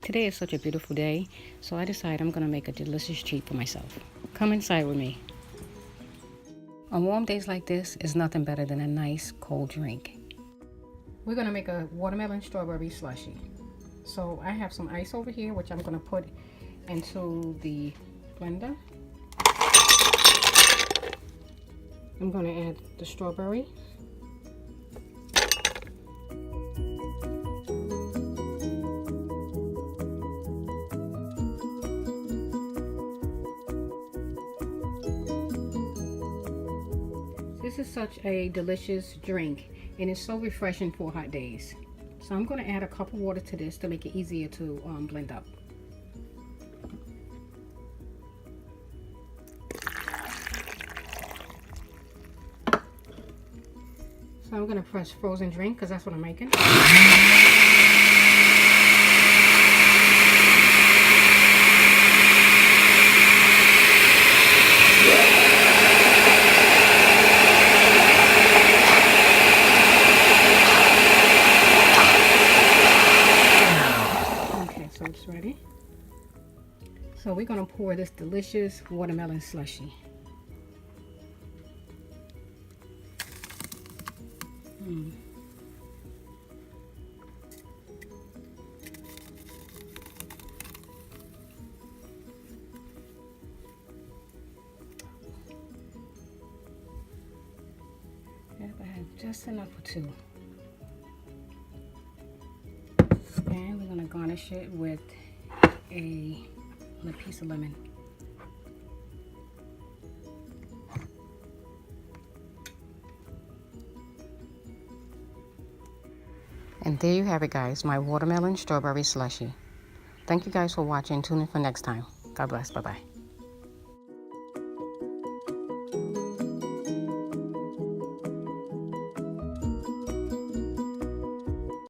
Today is such a beautiful day, so I decided I'm going to make a delicious treat for myself. Come inside with me. On warm days like this, is nothing better than a nice cold drink. We're going to make a watermelon strawberry slushie. So I have some ice over here, which I'm going to put into the blender. I'm going to add the strawberry. This is such a delicious drink and it's so refreshing for hot days. So I'm going to add a cup of water to this to make it easier to blend up. So I'm going to press frozen drink because that's what I'm making. So it's ready. So we're going to pour this delicious watermelon slushie. Yep, I have just enough for two. And we're going to garnish it with a piece of lemon. And there you have it, guys, my watermelon strawberry slushie. Thank you guys for watching. Tune in for next time. God bless. Bye-bye.